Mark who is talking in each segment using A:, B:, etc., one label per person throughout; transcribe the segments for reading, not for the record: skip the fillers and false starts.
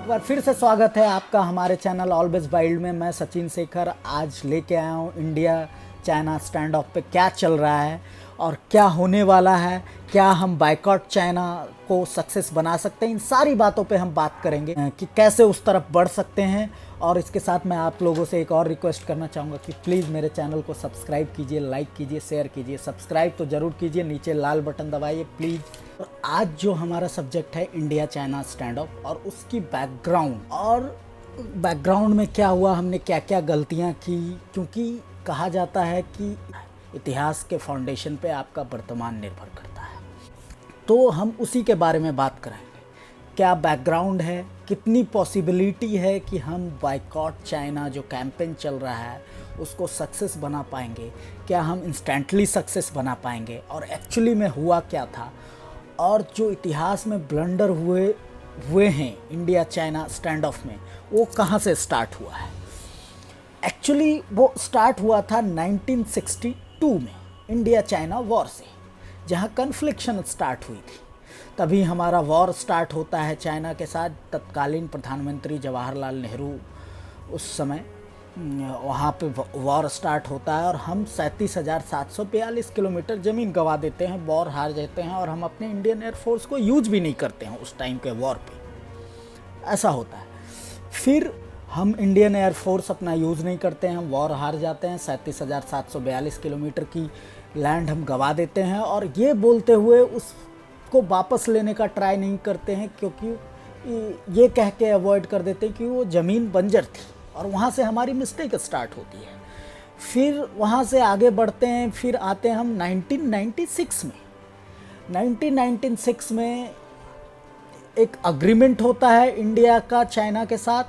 A: बार फिर से स्वागत है आपका हमारे चैनल ऑलवेज वाइल्ड में। मैं सचिन शेखर आज लेके आया हूँ इंडिया चाइना स्टैंड ऑफ पे क्या चल रहा है और क्या होने वाला है, क्या हम बाइकॉट चाइना को सक्सेस बना सकते हैं। इन सारी बातों पे हम बात करेंगे कि कैसे उस तरफ बढ़ सकते हैं। और इसके साथ मैं आप लोगों से एक और रिक्वेस्ट करना चाहूँगा कि प्लीज़ मेरे चैनल को सब्सक्राइब कीजिए, लाइक कीजिए, शेयर कीजिए। सब्सक्राइब तो ज़रूर कीजिए, नीचे लाल बटन दबाइए प्लीज़। और आज जो हमारा सब्जेक्ट है इंडिया चाइना स्टैंड ऑफ और उसकी बैकग्राउंड में क्या हुआ, हमने क्या क्या गलतियाँ की, क्योंकि कहा जाता है कि इतिहास के फाउंडेशन पे आपका वर्तमान निर्भर करता है। तो हम उसी के बारे में बात करेंगे। क्या बैकग्राउंड है, कितनी पॉसिबिलिटी है कि हम बाइकॉट चाइना जो कैंपेन चल रहा है उसको सक्सेस बना पाएंगे, क्या हम इंस्टेंटली सक्सेस बना पाएंगे और एक्चुअली में हुआ क्या था, और जो इतिहास में ब्लंडर हुए हैं इंडिया चाइना स्टैंड ऑफ में वो कहाँ से स्टार्ट हुआ है। एक्चुअली वो स्टार्ट हुआ था 1962 में इंडिया चाइना वॉर से, जहाँ कन्फ्लिक्शन स्टार्ट हुई थी। तभी हमारा वॉर स्टार्ट होता है चाइना के साथ। तत्कालीन प्रधानमंत्री जवाहरलाल नेहरू उस समय वहाँ पे वॉर स्टार्ट होता है और हम 37,742 किलोमीटर ज़मीन गंवा देते हैं, वॉर हार जाते हैं और हम अपने इंडियन एयरफोर्स को यूज भी नहीं करते हैं उस टाइम के वॉर पे। ऐसा होता है। फिर हम इंडियन एयरफोर्स अपना यूज़ नहीं करते हैं, हम वॉर हार जाते हैं, 37,742 किलोमीटर की लैंड हम गंवा देते हैं और ये बोलते हुए उसको वापस लेने का ट्राई नहीं करते हैं, क्योंकि ये कह के अवॉइड कर देते हैं कि वो ज़मीन बंजर थी। और वहाँ से हमारी मिस्टेक स्टार्ट होती है। फिर वहाँ से आगे बढ़ते हैं, फिर आते हैं हम 1996 में। 1996 में एक अग्रीमेंट होता है इंडिया का चाइना के साथ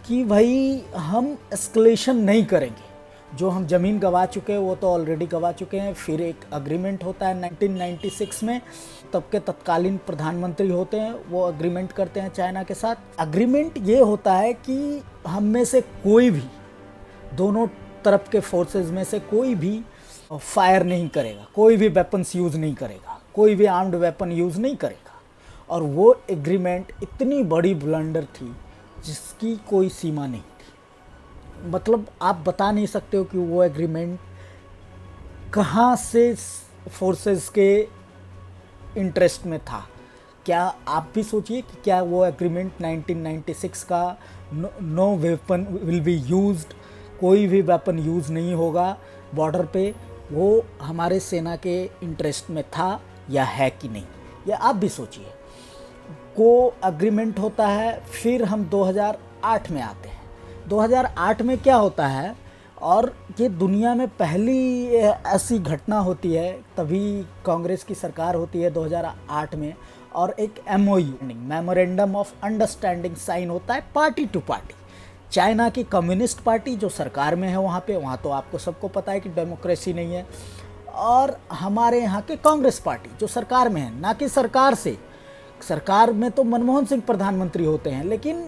A: कि भाई हम एस्केलेशन नहीं करेंगे, जो हम ज़मीन गंवा चुके हैं वो तो ऑलरेडी गंवा चुके हैं। फिर एक अग्रीमेंट होता है 1996 में, तब के तत्कालीन प्रधानमंत्री होते हैं, वो अग्रीमेंट करते हैं चाइना के साथ। अग्रीमेंट ये होता है कि हम में से कोई भी, दोनों तरफ के फोर्सेस में से कोई भी फायर नहीं करेगा, कोई भी वेपन्स यूज़ नहीं करेगा, कोई भी आर्म्ड वेपन यूज़ नहीं करेगा। और वो एग्रीमेंट इतनी बड़ी ब्लंडर थी जिसकी कोई सीमा नहीं थी। मतलब आप बता नहीं सकते हो कि वो एग्रीमेंट कहाँ से फोर्सेस के इंटरेस्ट में था। क्या आप भी सोचिए कि क्या वो एग्रीमेंट 1996 का no weapon will be used, कोई भी वेपन यूज़ नहीं होगा बॉर्डर पे, वो हमारे सेना के इंटरेस्ट में था या है कि नहीं, या आप भी सोचिए। को अग्रीमेंट होता है। फिर हम 2008 में आते हैं। 2008 में क्या होता है, और ये दुनिया में पहली ऐसी घटना होती है, तभी कांग्रेस की सरकार होती है 2008 में, और एक MOU memorandum of understanding sign होता है पार्टी टू पार्टी। चाइना की कम्युनिस्ट पार्टी जो सरकार में है वहाँ तो आपको सबको पता है कि डेमोक्रेसी नहीं है, और हमारे यहाँ के कांग्रेस पार्टी जो सरकार में है, ना कि सरकार में तो मनमोहन सिंह प्रधानमंत्री होते हैं, लेकिन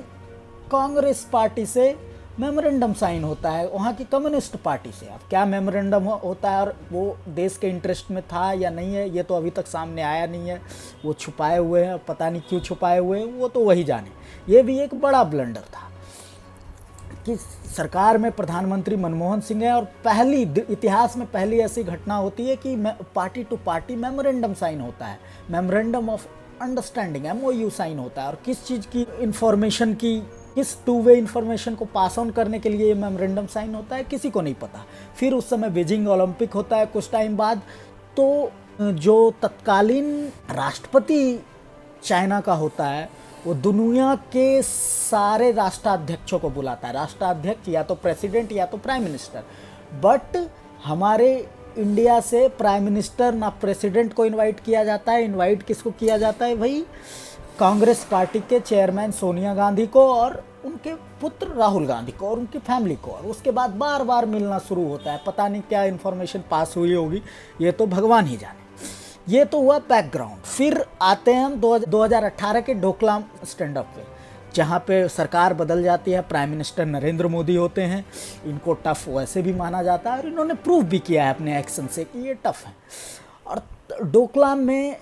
A: कांग्रेस पार्टी से मेमोरेंडम साइन होता है वहाँ की कम्युनिस्ट पार्टी से। अब क्या मेमोरेंडम होता है और वो देश के इंटरेस्ट में था या नहीं है, ये तो अभी तक सामने आया नहीं है। वो छुपाए हुए हैं, पता नहीं क्यों छुपाए हुए हैं, वो तो वही जाने। ये भी एक बड़ा ब्लंडर था कि सरकार में प्रधानमंत्री मनमोहन सिंह है और इतिहास में पहली ऐसी घटना होती है कि party to party memorandum sign होता है, memorandum of understanding MOU sign होता है। और किस चीज़ की इंफॉर्मेशन की, किस टू वे इंफॉर्मेशन को पास ऑन करने के लिए ये मेमोरेंडम साइन होता है, किसी को नहीं पता। फिर उस समय बीजिंग ओलंपिक होता है कुछ टाइम बाद, तो जो तत्कालीन राष्ट्रपति चाइना का होता है वो दुनिया के सारे राष्ट्राध्यक्षों को बुलाता है। राष्ट्राध्यक्ष या तो प्रेसिडेंट या तो प्राइम मिनिस्टर, बट हमारे इंडिया से प्राइम मिनिस्टर ना प्रेसिडेंट को इनवाइट किया जाता है। इनवाइट किसको किया जाता है भाई? कांग्रेस पार्टी के चेयरमैन सोनिया गांधी को और उनके पुत्र राहुल गांधी को और उनकी फैमिली को। और उसके बाद बार बार मिलना शुरू होता है, पता नहीं क्या इन्फॉर्मेशन पास हुई होगी, ये तो भगवान ही जाने। ये तो हुआ बैकग्राउंड। फिर आते हैं हम 2018 के डोकलाम स्टैंड अप पे, जहाँ पे सरकार बदल जाती है, प्राइम मिनिस्टर नरेंद्र मोदी होते हैं। इनको टफ वैसे भी माना जाता है और इन्होंने प्रूव भी किया है अपने एक्शन से कि ये टफ है। और डोकलाम में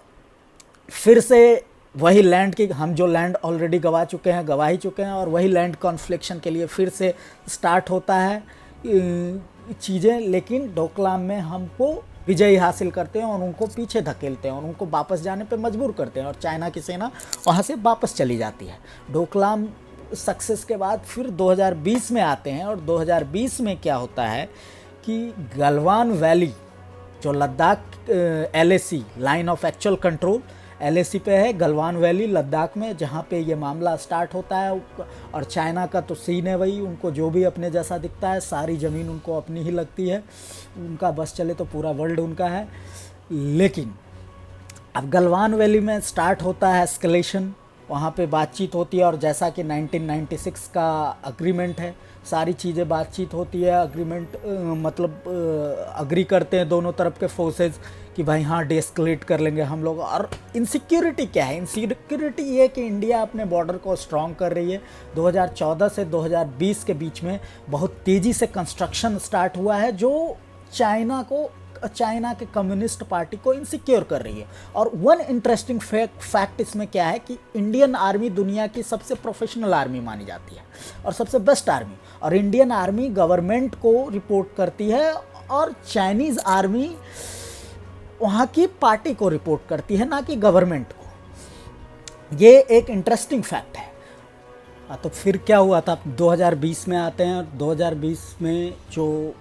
A: फिर से वही लैंड की, हम जो लैंड ऑलरेडी गवा चुके हैं, गवा ही चुके हैं, और वही लैंड कॉन्फ्लिक्शन के लिए फिर से स्टार्ट होता है चीज़ें। लेकिन डोकलाम में हमको विजय हासिल करते हैं और उनको पीछे धकेलते हैं और उनको वापस जाने पे मजबूर करते हैं, और चाइना की सेना वहाँ से वापस चली जाती है। डोकलाम सक्सेस के बाद फिर 2020 में आते हैं, और 2020 में क्या होता है कि गलवान वैली, जो Ladakh LAC line of actual control LAC पे है, गलवान वैली लद्दाख में, जहाँ पे ये मामला स्टार्ट होता है। और चाइना का तो सीन है वही, उनको जो भी अपने जैसा दिखता है, सारी ज़मीन उनको अपनी ही लगती है, उनका बस चले तो पूरा वर्ल्ड उनका है। लेकिन अब गलवान वैली में स्टार्ट होता है एस्केलेशन, वहाँ पे बातचीत होती है, और जैसा कि 1996 का अग्रीमेंट है, सारी चीज़ें बातचीत होती है, अग्रीमेंट मतलब अग्री करते हैं दोनों तरफ के फोर्सेस कि भाई हाँ डीएस्केलेट कर लेंगे हम लोग। और इनसिक्योरिटी क्या है? इनसिक्योरिटी ये कि इंडिया अपने बॉर्डर को स्ट्रॉन्ग कर रही है। 2014 से 2020 के बीच में बहुत तेज़ी से कंस्ट्रक्शन स्टार्ट हुआ है, जो चाइना के कम्युनिस्ट पार्टी को इनसिक्योर कर रही है। और वन इंटरेस्टिंग फैक्ट इसमें क्या है कि इंडियन आर्मी दुनिया की सबसे प्रोफेशनल आर्मी मानी जाती है और सबसे बेस्ट आर्मी, और इंडियन आर्मी गवर्नमेंट को रिपोर्ट करती है, और चाइनीज़ आर्मी वहाँ की पार्टी को रिपोर्ट करती है, ना कि गवर्नमेंट को। ये एक इंटरेस्टिंग फैक्ट है। तो फिर क्या हुआ था? 2020 में आते हैं, और 2020 में जो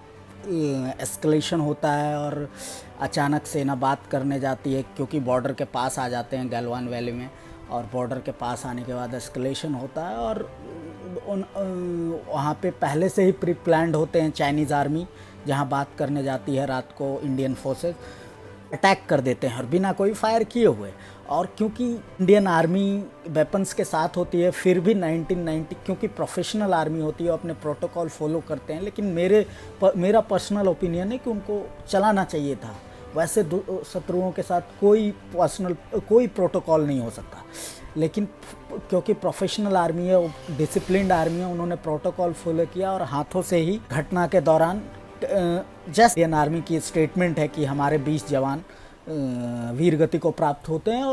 A: एस्केलेशन होता है और अचानक सेना बात करने जाती है, क्योंकि बॉर्डर के पास आ जाते हैं गलवान वैली में, और बॉर्डर के पास आने के बाद एस्केलेशन होता है, और वहाँ पे पहले से ही प्री प्लान्ड होते हैं चाइनीज़ आर्मी, जहाँ बात करने जाती है रात को इंडियन फोर्सेस अटैक कर देते हैं और बिना कोई फायर किए हुए। और क्योंकि इंडियन आर्मी वेपन्स के साथ होती है, फिर भी 1990 क्योंकि प्रोफेशनल आर्मी होती है, अपने प्रोटोकॉल फॉलो करते हैं। लेकिन मेरा पर्सनल ओपिनियन है कि उनको चलाना चाहिए था। वैसे शत्रुओं के साथ कोई प्रोटोकॉल नहीं हो सकता, लेकिन क्योंकि प्रोफेशनल आर्मी है, डिसिप्लिन्ड आर्मी है, उन्होंने प्रोटोकॉल फॉलो किया, और हाथों से ही घटना के दौरान जैसे इंडियन आर्मी की स्टेटमेंट है कि हमारे 20 जवान वीर गति को प्राप्त होते हैं,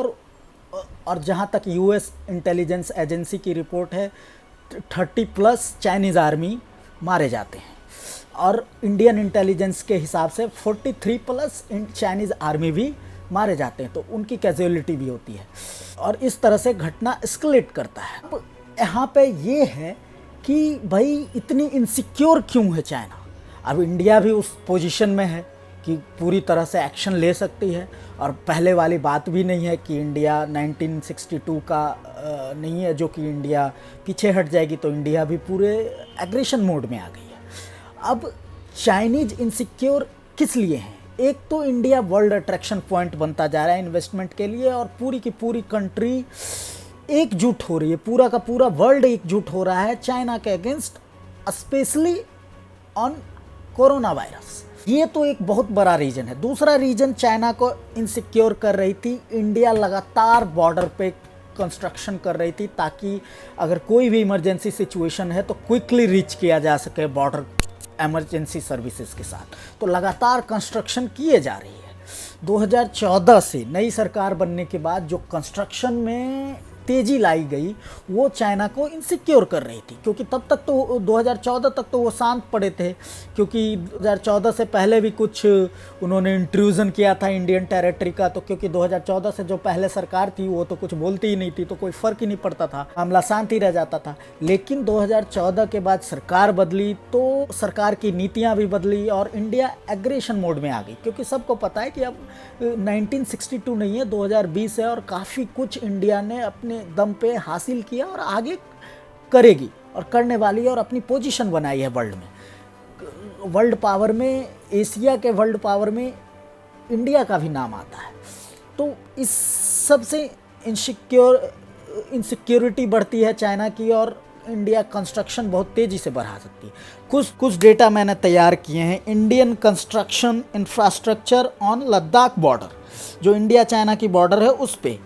A: और जहाँ तक US इंटेलिजेंस एजेंसी की रिपोर्ट है 30+ चाइनीज़ आर्मी मारे जाते हैं, और इंडियन इंटेलिजेंस के हिसाब से 43+ चाइनीज़ आर्मी भी मारे जाते हैं, तो उनकी कैजुअलिटी भी होती है, और इस तरह से घटना एस्केलेट करता है। अब यहाँ पे ये है कि भाई इतनी इनसिक्योर क्यों है चाइना? अब इंडिया भी उस पोजीशन में है कि पूरी तरह से एक्शन ले सकती है, और पहले वाली बात भी नहीं है कि इंडिया 1962 का नहीं है, जो कि इंडिया पीछे हट जाएगी, तो इंडिया भी पूरे एग्रेशन मोड में आ गई है। अब चाइनीज इनसिक्योर किस लिए हैं? एक तो इंडिया वर्ल्ड अट्रैक्शन पॉइंट बनता जा रहा है इन्वेस्टमेंट के लिए, और पूरी की पूरी कंट्री एकजुट हो रही है, पूरा का पूरा वर्ल्ड एकजुट हो रहा है चाइना के against, specially on corona virus. ये तो एक बहुत बड़ा रीजन है। दूसरा रीजन चाइना को इनसिक्योर कर रही थी, इंडिया लगातार बॉर्डर पे कंस्ट्रक्शन कर रही थी, ताकि अगर कोई भी इमरजेंसी सिचुएशन है तो क्विकली रीच किया जा सके बॉर्डर एमरजेंसी सर्विसेज के साथ। तो लगातार कंस्ट्रक्शन किए जा रही है। 2014 से नई सरकार बनने के बाद जो कंस्ट्रक्शन में तेज़ी लाई गई, वो चाइना को इनसिक्योर कर रही थी, क्योंकि तब तक तो 2014 तक तो वो शांत पड़े थे, क्योंकि 2014 से पहले भी कुछ उन्होंने इंट्रूजन किया था इंडियन टेरिटरी का, तो क्योंकि 2014 से जो पहले सरकार थी वो तो कुछ बोलती ही नहीं थी, तो कोई फ़र्क ही नहीं पड़ता था, मामला शांत ही रह जाता था। लेकिन 2014 के बाद सरकार बदली, तो सरकार की नीतियाँ भी बदली, और इंडिया एग्रेशन मोड में आ गई, क्योंकि सबको पता है कि अब 1962 नहीं है, 2020 है, और काफ़ी कुछ इंडिया ने अपने दम पे हासिल किया और आगे करेगी और करने वाली है, और अपनी पोजीशन बनाई है वर्ल्ड पावर में। एशिया के वर्ल्ड पावर में इंडिया का भी नाम आता है। तो इस सबसे इनसिक्योरिटी बढ़ती है चाइना की, और इंडिया कंस्ट्रक्शन बहुत तेज़ी से बढ़ा सकती है। कुछ डेटा मैंने तैयार किए हैं, Indian construction infrastructure on Ladakh border, जो इंडिया चाइना की बॉर्डर है उस पे।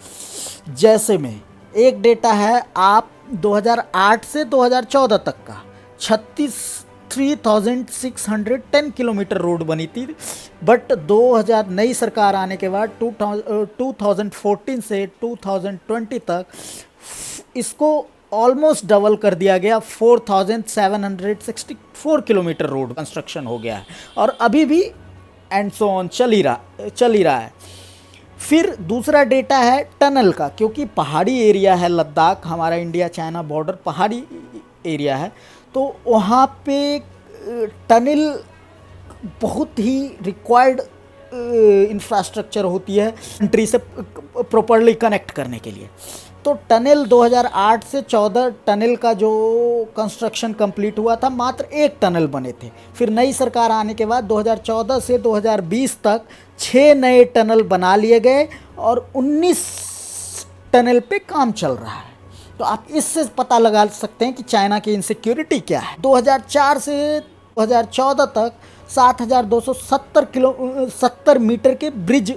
A: जैसे में एक डेटा है, आप 2008 से 2014 तक का 36,610 किलोमीटर रोड बनी थी बट 2000 नई सरकार आने के बाद 2014 से 2020 तक इसको ऑलमोस्ट डबल कर दिया गया। 4764 किलोमीटर रोड कंस्ट्रक्शन हो गया है और अभी भी एंड सो ऑन चल ही रहा है। फिर दूसरा डेटा है टनल का, क्योंकि पहाड़ी एरिया है लद्दाख, हमारा इंडिया चाइना बॉर्डर पहाड़ी एरिया है, तो वहाँ पे टनल बहुत ही रिक्वायर्ड इंफ्रास्ट्रक्चर होती है कंट्री से प्रॉपरली कनेक्ट करने के लिए। तो टनल 2008 से 14 टनल का जो कंस्ट्रक्शन कंप्लीट हुआ था, मात्र एक टनल बने थे। फिर नई सरकार आने के बाद 2014 से 2020 तक 6 नए टनल बना लिए गए और 19 टनल पे काम चल रहा है। तो आप इससे पता लगा सकते हैं कि चाइना की इनसिक्योरिटी क्या है। 2004 से 2014 तक 7270 मीटर के ब्रिज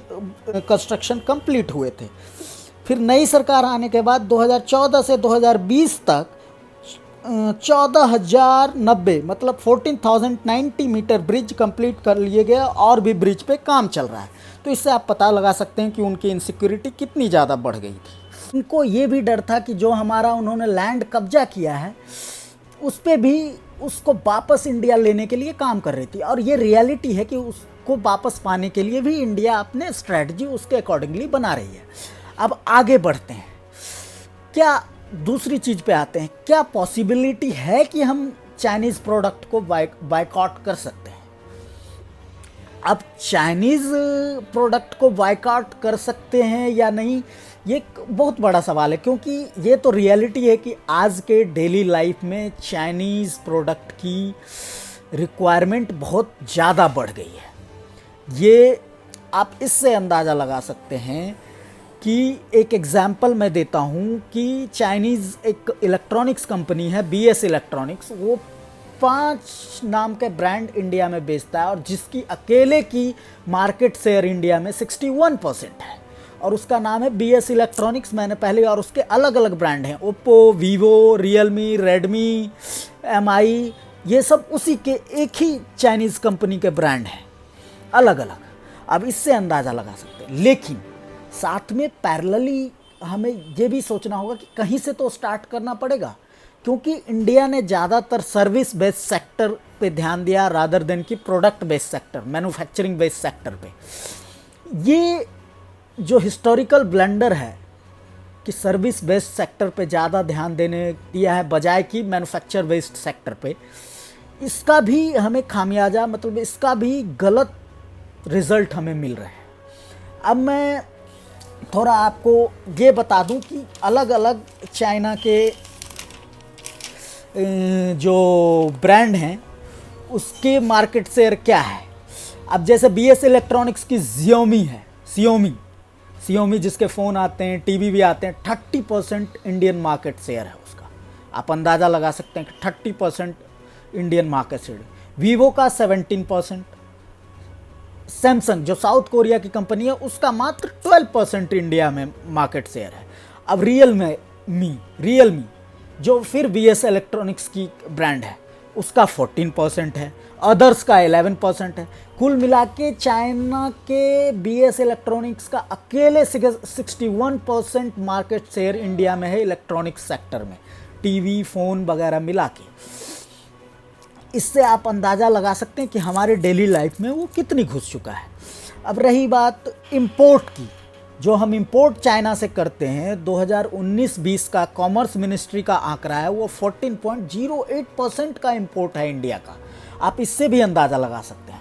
A: कंस्ट्रक्शन कंप्लीट हुए थे। फिर नई सरकार आने के बाद 2014 से 2020 तक 14,090 मतलब 14,090 मीटर ब्रिज कंप्लीट कर लिए गए और भी ब्रिज पे काम चल रहा है। तो इससे आप पता लगा सकते हैं कि उनकी इनसिक्योरिटी कितनी ज़्यादा बढ़ गई थी। उनको ये भी डर था कि जो हमारा उन्होंने लैंड कब्जा किया है उस पर भी उसको वापस इंडिया लेने के लिए काम कर रही थी, और ये रियलिटी है कि उसको वापस पाने के लिए भी इंडिया अपने स्ट्रैटेजी उसके अकॉर्डिंगली बना रही है। अब आगे बढ़ते हैं, क्या दूसरी चीज़ पे आते हैं, क्या पॉसिबिलिटी है कि हम चाइनीज़ प्रोडक्ट को बायकॉट कर सकते हैं। अब चाइनीज़ प्रोडक्ट को बायकॉट कर सकते हैं या नहीं, ये एक बहुत बड़ा सवाल है, क्योंकि ये तो रियलिटी है कि आज के डेली लाइफ में चाइनीज़ प्रोडक्ट की रिक्वायरमेंट बहुत ज़्यादा बढ़ गई है। ये आप इससे अंदाज़ा लगा सकते हैं कि एक एग्जाम्पल मैं देता हूँ कि चाइनीज़ एक इलेक्ट्रॉनिक्स कंपनी है BS इलेक्ट्रॉनिक्स, वो 5 नाम के ब्रांड इंडिया में बेचता है और जिसकी अकेले की मार्केट शेयर इंडिया में 61% है, और उसका नाम है BS इलेक्ट्रॉनिक्स। मैंने पहले, और उसके अलग अलग ब्रांड हैं, Oppo, Vivo, Realme, Redmi, MI, ये सब उसी के एक ही चाइनीज़ कंपनी के ब्रांड हैं अलग अलग। अब इससे अंदाज़ा लगा सकते हैं, लेकिन साथ में पैरेलली हमें ये भी सोचना होगा कि कहीं से तो स्टार्ट करना पड़ेगा, क्योंकि इंडिया ने ज़्यादातर सर्विस बेस्ड सेक्टर पे ध्यान दिया रादर देन कि product based sector, manufacturing based sector पे। ये जो हिस्टोरिकल ब्लंडर है कि सर्विस बेस्ड सेक्टर पे ज़्यादा ध्यान देने दिया है बजाय कि मैन्युफैक्चर बेस्ड सेक्टर पे, इसका भी हमें खामियाजा, मतलब इसका भी गलत रिज़ल्ट हमें मिल रहे हैं। अब मैं थोड़ा आपको ये बता दूं कि अलग अलग चाइना के जो ब्रांड हैं उसके मार्केट शेयर क्या है। अब जैसे BS इलेक्ट्रॉनिक्स की Xiaomi जिसके फ़ोन आते हैं, टीवी भी आते हैं, 30% इंडियन मार्केट शेयर है उसका। आप अंदाज़ा लगा सकते हैं कि 30% इंडियन मार्केट शेयर। वीवो का 17%, सैमसंग जो साउथ कोरिया की कंपनी है उसका मात्र 12% इंडिया में मार्केट शेयर है। अब रियलमी जो फिर BS इलेक्ट्रॉनिक्स की ब्रांड है उसका 14% है, अदर्स का 11% है। कुल मिला के चाइना के BS इलेक्ट्रॉनिक्स का अकेले 61% मार्केट शेयर इंडिया में है इलेक्ट्रॉनिक्स सेक्टर में, टीवी, फ़ोन वगैरह मिला के। इससे आप अंदाज़ा लगा सकते हैं कि हमारे डेली लाइफ में वो कितनी घुस चुका है। अब रही बात इंपोर्ट की, जो हम इंपोर्ट चाइना से करते हैं, 2019-20 का कॉमर्स मिनिस्ट्री का आंकड़ा है, वो 14.08% का इंपोर्ट है इंडिया का। आप इससे भी अंदाज़ा लगा सकते हैं।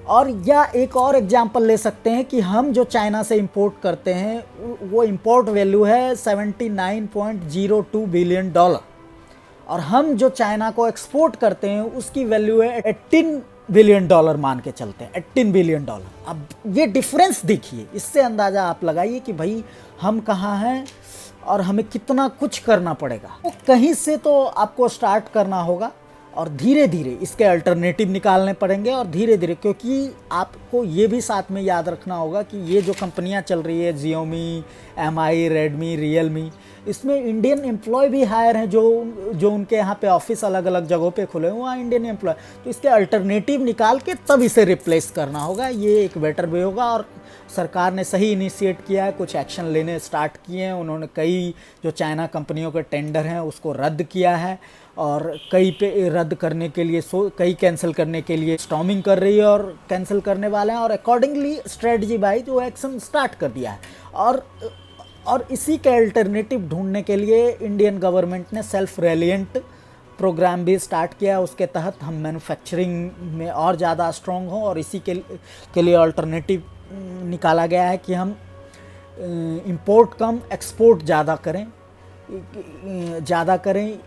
A: और या एक और एग्जांपल ले सकते हैं कि हम जो चाइना से इंपोर्ट करते हैं वो इंपोर्ट वैल्यू है $79.02 बिलियन, और हम जो चाइना को एक्सपोर्ट करते हैं उसकी वैल्यू है $18 बिलियन मान के चलते हैं, $18 बिलियन। अब ये डिफरेंस देखिए, इससे अंदाज़ा आप लगाइए कि भाई हम कहाँ हैं और हमें कितना कुछ करना पड़ेगा। तो कहीं से तो आपको स्टार्ट करना होगा, और धीरे धीरे इसके अल्टरनेटिव निकालने पड़ेंगे और धीरे धीरे, क्योंकि आपको ये भी साथ में याद रखना होगा कि ये जो कंपनियां चल रही है Xiaomi, MI, Redmi, Realme, इसमें इंडियन एम्प्लॉय भी हायर हैं, जो उनके यहाँ पे ऑफिस अलग अलग जगहों पे खुले हैं, वहाँ इंडियन एम्प्लॉय। तो इसके अल्टरनेटिव निकाल के तब इसे रिप्लेस करना होगा, ये एक बेटर वे होगा। और सरकार ने सही इनिशिएट किया है, कुछ एक्शन लेने स्टार्ट किए हैं। उन्होंने कई जो चाइना कंपनियों के टेंडर हैं उसको रद्द किया है और कई पे रद्द करने के लिए कई कैंसिल करने के लिए स्टॉर्मिंग कर रही है और कैंसिल करने वाले हैं, और अकॉर्डिंगली स्ट्रेटजी वाइज जो एक्शन स्टार्ट कर दिया है। और इसी के अल्टरनेटिव ढूंढने के लिए इंडियन गवर्नमेंट ने सेल्फ रेलिएंट प्रोग्राम भी स्टार्ट किया। उसके तहत हम मैन्युफैक्चरिंग में और ज़्यादा स्ट्रॉन्ग हों, और इसी के लिए अल्टरनेटिव निकाला गया है कि हम इंपोर्ट कम एक्सपोर्ट ज़्यादा करें,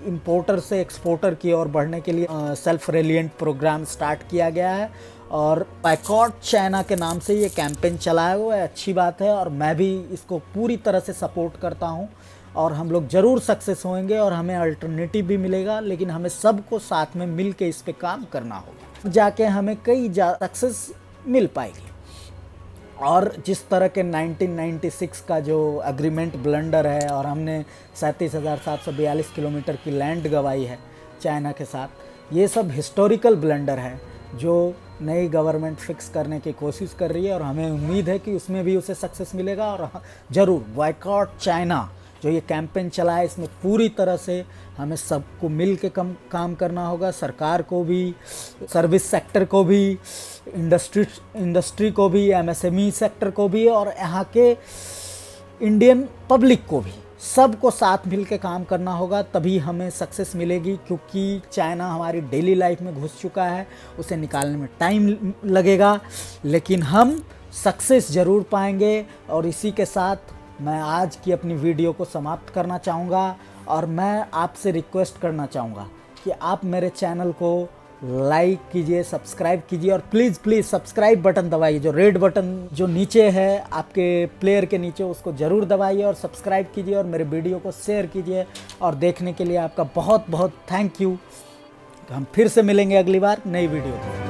A: इंपोर्टर से एक्सपोर्टर की ओर बढ़ने के लिए सेल्फ रेलिएंट प्रोग्राम स्टार्ट किया गया है। और बायकॉट चाइना के नाम से ये कैंपेन चलाया हुआ है, अच्छी बात है, और मैं भी इसको पूरी तरह से सपोर्ट करता हूँ। और हम लोग ज़रूर सक्सेस होंगे और हमें अल्टरनेटिव भी मिलेगा, लेकिन हमें सबको साथ में मिल के इस पे काम करना होगा, जाके हमें कई सक्सेस मिल पाएगी। और जिस तरह के 1996 का जो एग्रीमेंट ब्लंडर है, और हमने 37,742 किलोमीटर की लैंड गंवाई है चाइना के साथ, ये सब हिस्टोरिकल ब्लंडर है जो नई गवर्नमेंट फिक्स करने की कोशिश कर रही है, और हमें उम्मीद है कि उसमें भी उसे सक्सेस मिलेगा। और ज़रूर बॉयकॉट चाइना जो ये कैंपेन चला है, इसमें पूरी तरह से हमें सबको मिल के काम करना होगा, सरकार को भी, सर्विस सेक्टर को भी, इंडस्ट्री को भी, MSME सेक्टर को भी, और यहाँ के इंडियन पब्लिक को भी, सबको साथ मिल के काम करना होगा, तभी हमें सक्सेस मिलेगी। क्योंकि चाइना हमारी डेली लाइफ में घुस चुका है, उसे निकालने में टाइम लगेगा, लेकिन हम सक्सेस ज़रूर पाएंगे। और इसी के साथ मैं आज की अपनी वीडियो को समाप्त करना चाहूँगा, और मैं आपसे रिक्वेस्ट करना चाहूँगा कि आप मेरे चैनल को लाइक कीजिए, सब्सक्राइब कीजिए, और प्लीज़ सब्सक्राइब बटन दबाइए, जो रेड बटन जो नीचे है आपके प्लेयर के नीचे, उसको ज़रूर दबाइए और सब्सक्राइब कीजिए, और मेरे वीडियो को शेयर कीजिए। और देखने के लिए आपका बहुत बहुत थैंक यू। हम फिर से मिलेंगे अगली बार नई वीडियो को।